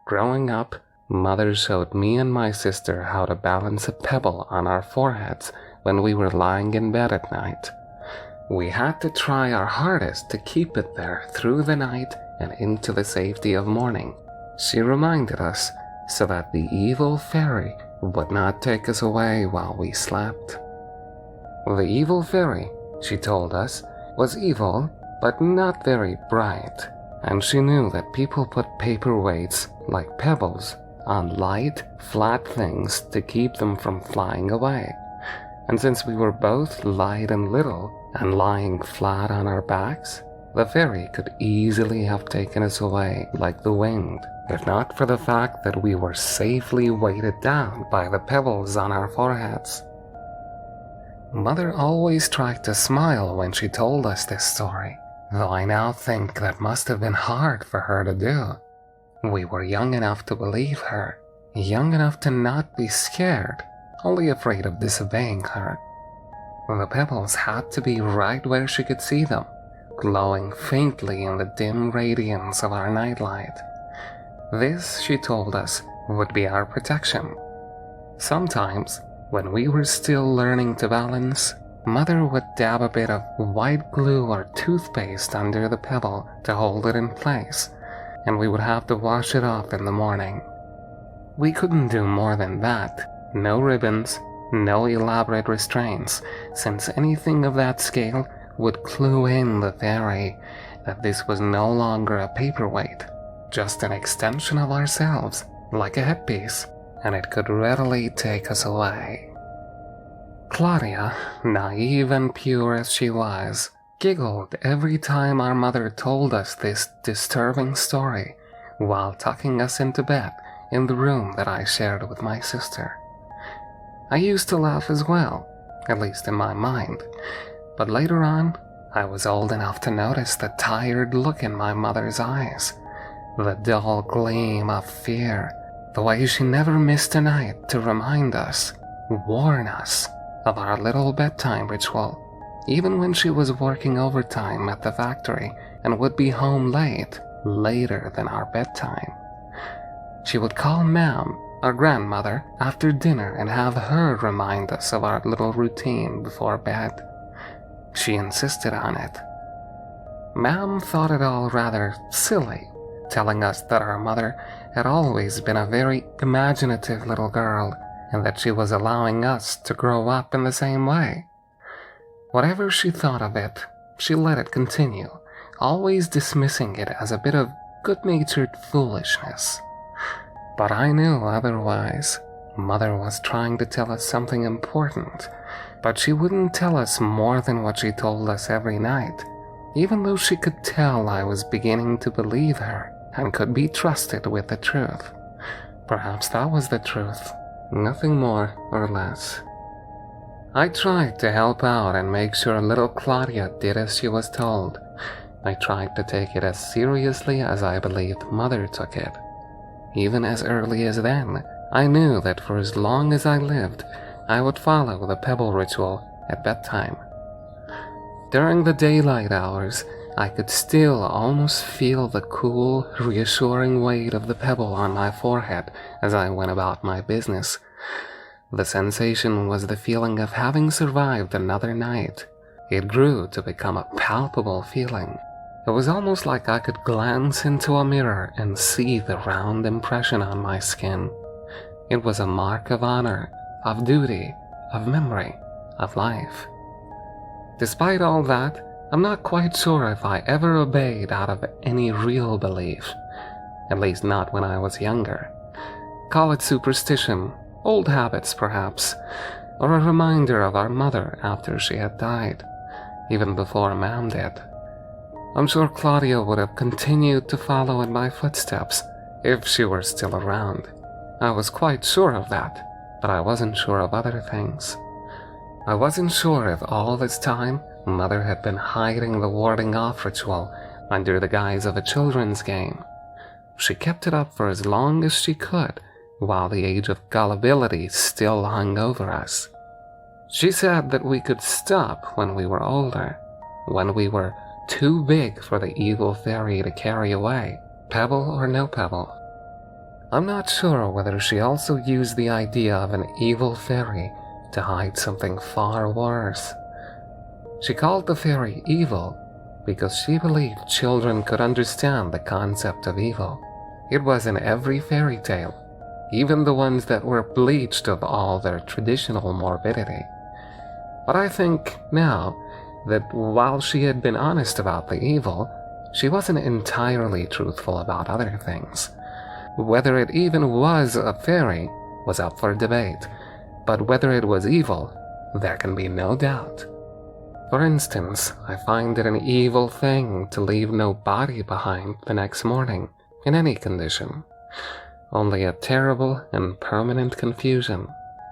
Growing up, Mother showed me and my sister how to balance a pebble on our foreheads when we were lying in bed at night. We had to try our hardest to keep it there through the night and into the safety of morning. She reminded us so that the evil fairy would not take us away while we slept. The evil fairy, she told us, was evil but not very bright, and she knew that people put paperweights, like pebbles, on light, flat things to keep them from flying away. And since we were both light and little and lying flat on our backs, the fairy could easily have taken us away like the wind, if not for the fact that we were safely weighted down by the pebbles on our foreheads. Mother always tried to smile when she told us this story, though I now think that must have been hard for her to do. We were young enough to believe her, young enough to not be scared, only afraid of disobeying her. The pebbles had to be right where she could see them, glowing faintly in the dim radiance of our nightlight. This, she told us, would be our protection. Sometimes, when we were still learning to balance, Mother would dab a bit of white glue or toothpaste under the pebble to hold it in place, and we would have to wash it off in the morning. We couldn't do more than that. No ribbons, no elaborate restraints, since anything of that scale would clue in the fairy that this was no longer a paperweight, just an extension of ourselves, like a headpiece, and it could readily take us away. Claudia, naive and pure as she was, giggled every time our mother told us this disturbing story while tucking us into bed in the room that I shared with my sister. I used to laugh as well, at least in my mind, but later on, I was old enough to notice the tired look in my mother's eyes, the dull gleam of fear, the way she never missed a night to remind us, warn us, of our little bedtime ritual, even when she was working overtime at the factory and would be home late, later than our bedtime. She would call Ma'am, our grandmother, after dinner and have her remind us of our little routine before bed. She insisted on it. Ma'am thought it all rather silly, telling us that our mother had always been a very imaginative little girl and that she was allowing us to grow up in the same way. Whatever she thought of it, she let it continue, always dismissing it as a bit of good-natured foolishness. But I knew otherwise. Mother was trying to tell us something important, but she wouldn't tell us more than what she told us every night, even though she could tell I was beginning to believe her and could be trusted with the truth. Perhaps that was the truth, nothing more or less. I tried to help out and make sure little Claudia did as she was told. I tried to take it as seriously as I believed Mother took it. Even as early as then, I knew that for as long as I lived, I would follow the Pebble Ritual at bedtime. During the daylight hours, I could still almost feel the cool, reassuring weight of the pebble on my forehead as I went about my business. The sensation was the feeling of having survived another night. It grew to become a palpable feeling. It was almost like I could glance into a mirror and see the round impression on my skin. It was a mark of honor, of duty, of memory, of life. Despite all that, I'm not quite sure if I ever obeyed out of any real belief, at least not when I was younger. Call it superstition, old habits perhaps, or a reminder of our mother after she had died, even before Ma'am did. I'm sure Claudia would have continued to follow in my footsteps if she were still around. I was quite sure of that, but I wasn't sure of other things. I wasn't sure if all this time Mother had been hiding the warding off ritual under the guise of a children's game. She kept it up for as long as she could, while the age of gullibility still hung over us. She said that we could stop when we were older, when we were too big for the evil fairy to carry away, pebble or no pebble. I'm not sure whether she also used the idea of an evil fairy to hide something far worse. She called the fairy evil because she believed children could understand the concept of evil. It was in every fairy tale, even the ones that were bleached of all their traditional morbidity. But I think now that while she had been honest about the evil, she wasn't entirely truthful about other things. Whether it even was a fairy was up for debate, but whether it was evil, there can be no doubt. For instance, I find it an evil thing to leave no body behind the next morning, in any condition. Only a terrible and permanent confusion,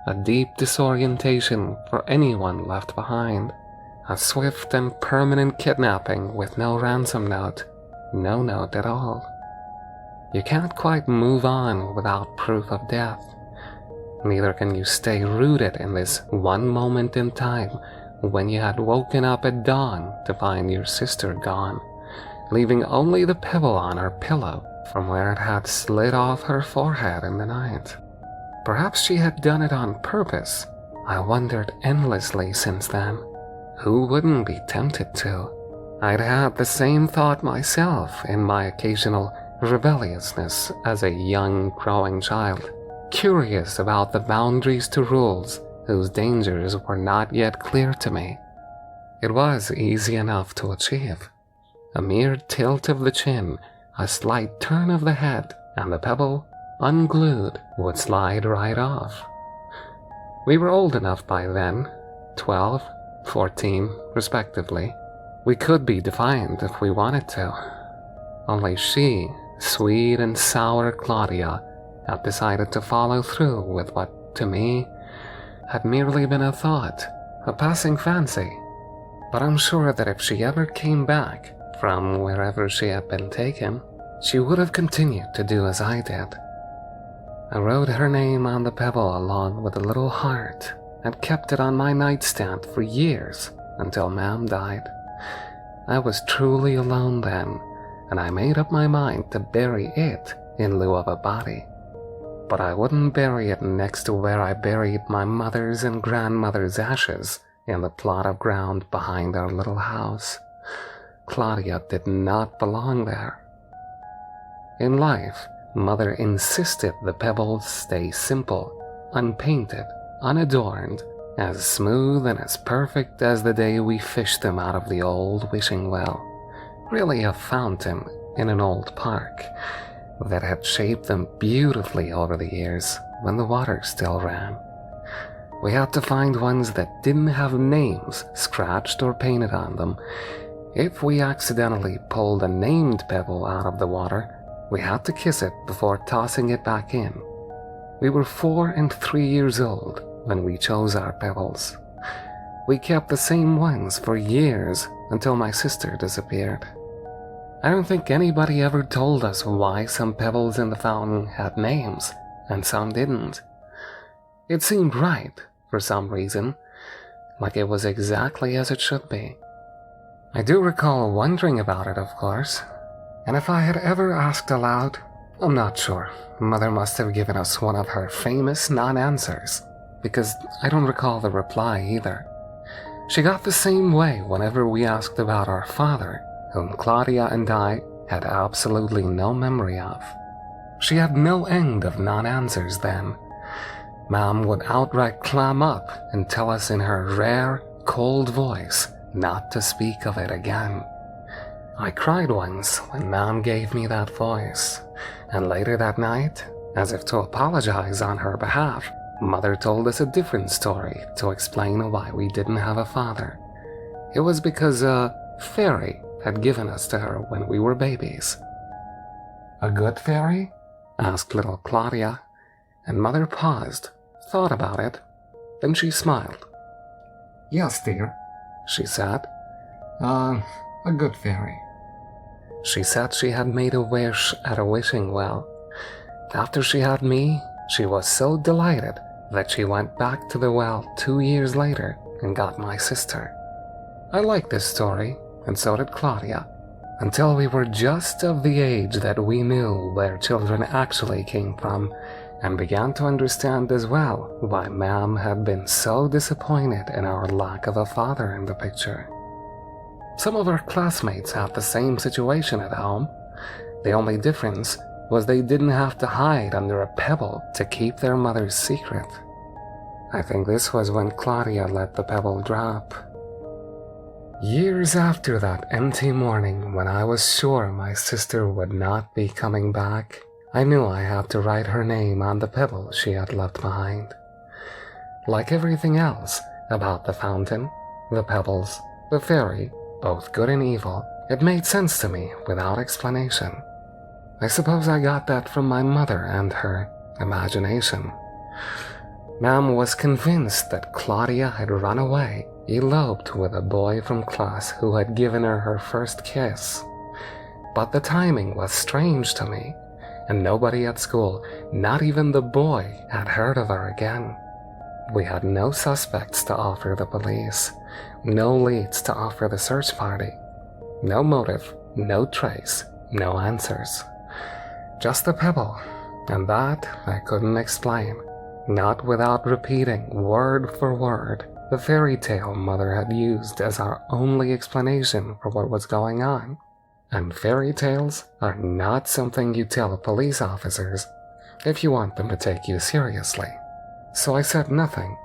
a deep disorientation for anyone left behind, a swift and permanent kidnapping with no ransom note, no note at all. You can't quite move on without proof of death. Neither can you stay rooted in this one moment in time when you had woken up at dawn to find your sister gone, leaving only the pebble on her pillow from where it had slid off her forehead in the night. Perhaps she had done it on purpose. I wondered endlessly since then. Who wouldn't be tempted to? I'd had the same thought myself in my occasional rebelliousness as a young, growing child, curious about the boundaries to rules whose dangers were not yet clear to me. It was easy enough to achieve. A mere tilt of the chin, a slight turn of the head, and the pebble, unglued, would slide right off. We were old enough by then, 12, 14, respectively. We could be defiant if we wanted to. Only she, sweet and sour Claudia, had decided to follow through with what, to me, had merely been a thought, a passing fancy. But I'm sure that if she ever came back from wherever she had been taken, she would have continued to do as I did. I wrote her name on the pebble along with a little heart and kept it on my nightstand for years until Ma'am died. I was truly alone then, and I made up my mind to bury it in lieu of a body. But I wouldn't bury it next to where I buried my mother's and grandmother's ashes in the plot of ground behind our little house. Claudia did not belong there. In life, Mother insisted the pebbles stay simple, unpainted, unadorned, as smooth and as perfect as the day we fished them out of the old wishing well, really a fountain in an old park that had shaped them beautifully over the years when the water still ran. We had to find ones that didn't have names scratched or painted on them. If we accidentally pulled a named pebble out of the water, we had to kiss it before tossing it back in. We were 4 and 3 years old when we chose our pebbles. We kept the same ones for years until my sister disappeared. I don't think anybody ever told us why some pebbles in the fountain had names and some didn't. It seemed right, for some reason, like it was exactly as it should be. I do recall wondering about it, of course, and if I had ever asked aloud, I'm not sure. Mother must have given us one of her famous non-answers, because I don't recall the reply either. She got the same way whenever we asked about our father, whom Claudia and I had absolutely no memory of. She had no end of non-answers then. Mom would outright clam up and tell us in her rare, cold voice not to speak of it again. I cried once when Mom gave me that voice, and later that night, as if to apologize on her behalf, Mother told us a different story to explain why we didn't have a father. It was because a fairy had given us to her when we were babies. "A good fairy?" asked little Claudia, and Mother paused, thought about it, then she smiled. "Yes, dear," she said. A good fairy." She said she had made a wish at a wishing well. After she had me, she was so delighted that she went back to the well 2 years later and got my sister. I liked this story, and so did Claudia. until we were just of the age that we knew where children actually came from, and began to understand as well why Ma'am had been so disappointed in our lack of a father in the picture. Some of our classmates had the same situation at home. The only difference was they didn't have to hide under a pebble to keep their mother's secret. I think this was when Claudia let the pebble drop. Years after that empty morning when I was sure my sister would not be coming back, I knew I had to write her name on the pebble she had left behind. Like everything else about the fountain, the pebbles, the fairy, both good and evil, it made sense to me without explanation. I suppose I got that from my mother and her imagination. Ma'am was convinced that Claudia had run away, eloped with a boy from class who had given her her first kiss. But the timing was strange to me, and nobody at school, not even the boy, had heard of her again. We had no suspects to offer the police, no leads to offer the search party, no motive, no trace, no answers. Just a pebble, and that I couldn't explain, not without repeating word for word the fairy tale Mother had used as our only explanation for what was going on. And fairy tales are not something you tell police officers if you want them to take you seriously. So I said nothing.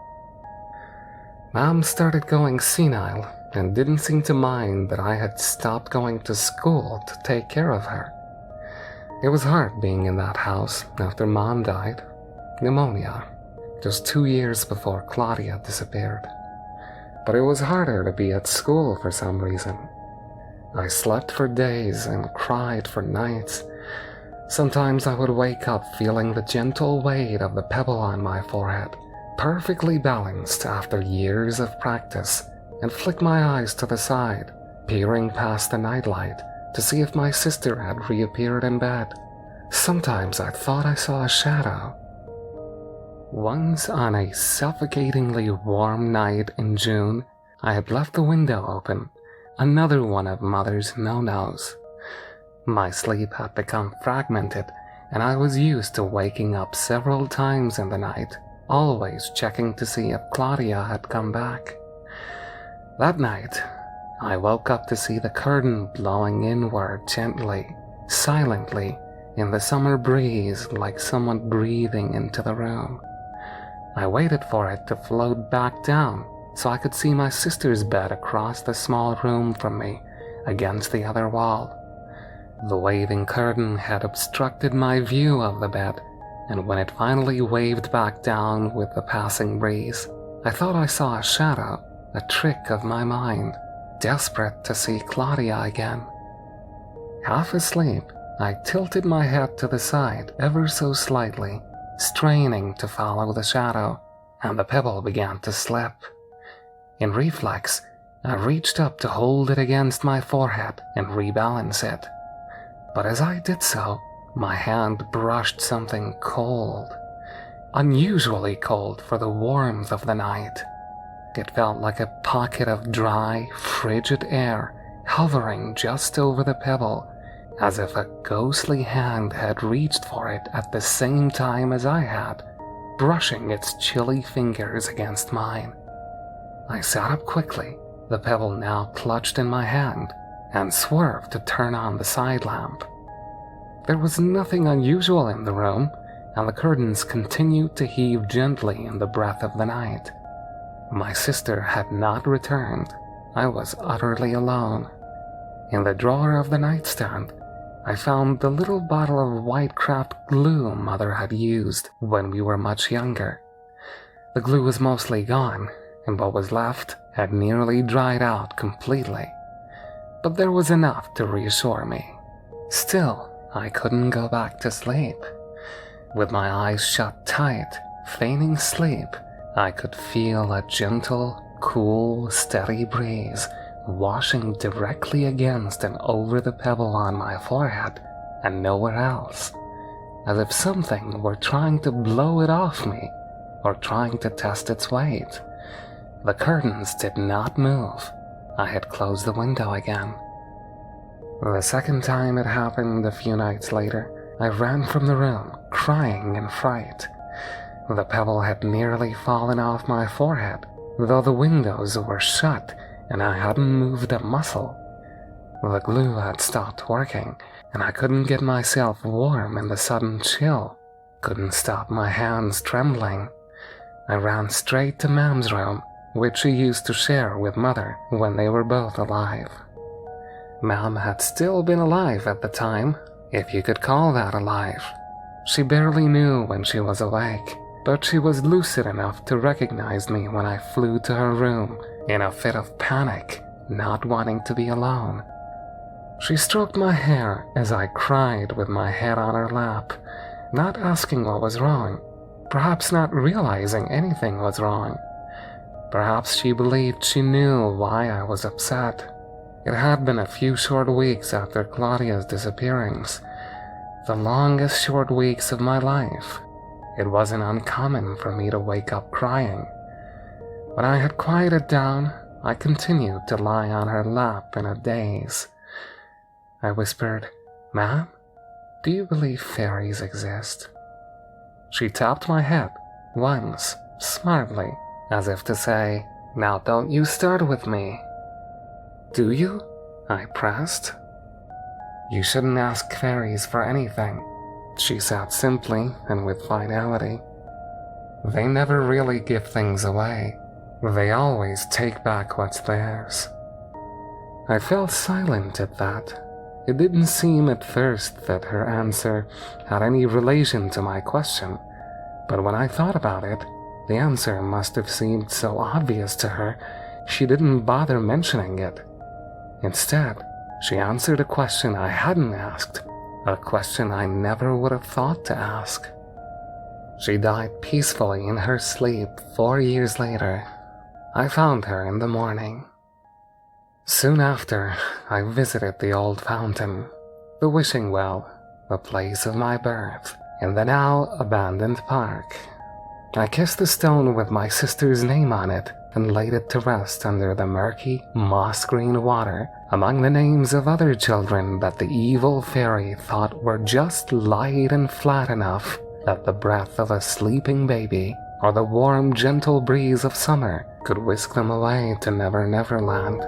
Mom started going senile and didn't seem to mind that I had stopped going to school to take care of her. It was hard being in that house after Mom died, pneumonia, just 2 years before Claudia disappeared. But it was harder to be at school for some reason. I slept for days and cried for nights. Sometimes I would wake up feeling the gentle weight of the pebble on my forehead, perfectly balanced after years of practice, and flick my eyes to the side, peering past the nightlight to see if my sister had reappeared in bed. Sometimes I thought I saw a shadow. Once on a suffocatingly warm night in June, I had left the window open, another one of Mother's no-nos. My sleep had become fragmented, and I was used to waking up several times in the night, always checking to see if Claudia had come back. That night, I woke up to see the curtain blowing inward gently, silently, in the summer breeze like someone breathing into the room. I waited for it to float back down so I could see my sister's bed across the small room from me, against the other wall. The waving curtain had obstructed my view of the bed, and when it finally waved back down with the passing breeze, I thought I saw a shadow, a trick of my mind, desperate to see Claudia again. Half asleep, I tilted my head to the side ever so slightly, straining to follow the shadow, and the pebble began to slip. In reflex, I reached up to hold it against my forehead and rebalance it. But as I did so, my hand brushed something cold, unusually cold for the warmth of the night. It felt like a pocket of dry, frigid air hovering just over the pebble, as if a ghostly hand had reached for it at the same time as I had, brushing its chilly fingers against mine. I sat up quickly, the pebble now clutched in my hand, and swerved to turn on the side lamp. There was nothing unusual in the room, and the curtains continued to heave gently in the breath of the night. My sister had not returned. I was utterly alone. In the drawer of the nightstand, I found the little bottle of white craft glue Mother had used when we were much younger. The glue was mostly gone, and what was left had nearly dried out completely. But there was enough to reassure me. Still, I couldn't go back to sleep. With my eyes shut tight, feigning sleep, I could feel a gentle, cool, steady breeze washing directly against and over the pebble on my forehead and nowhere else, as if something were trying to blow it off me or trying to test its weight. The curtains did not move. I had closed the window again. The second time it happened a few nights later, I ran from the room, crying in fright. The pebble had nearly fallen off my forehead, though the windows were shut and I hadn't moved a muscle. The glue had stopped working, and I couldn't get myself warm in the sudden chill. Couldn't stop my hands trembling. I ran straight to Mam's room, which she used to share with Mother when they were both alive. Mam had still been alive at the time, if you could call that alive. She barely knew when she was awake, but she was lucid enough to recognize me when I flew to her room in a fit of panic, not wanting to be alone. She stroked my hair as I cried with my head on her lap, not asking what was wrong, perhaps not realizing anything was wrong. Perhaps she believed she knew why I was upset. It had been a few short weeks after Claudia's disappearance, the longest short weeks of my life. It wasn't uncommon for me to wake up crying. When I had quieted down, I continued to lie on her lap in a daze. I whispered, "Ma'am, do you believe fairies exist?" She tapped my head once, smartly, as if to say, "Now don't you start with me." "Do you?" I pressed. "You shouldn't ask fairies for anything," she said simply and with finality. "They never really give things away. They always take back what's theirs." I fell silent at that. It didn't seem at first that her answer had any relation to my question, but when I thought about it, the answer must have seemed so obvious to her she didn't bother mentioning it. Instead, she answered a question I hadn't asked, a question I never would have thought to ask. She died peacefully in her sleep 4 years later. I found her in the morning. Soon after, I visited the old fountain, the wishing well, the place of my birth, in the now abandoned park. I kissed the stone with my sister's name on it and laid it to rest under the murky, moss-green water among the names of other children that the evil fairy thought were just light and flat enough that the breath of a sleeping baby or the warm, gentle breeze of summer could whisk them away to Never Never Land.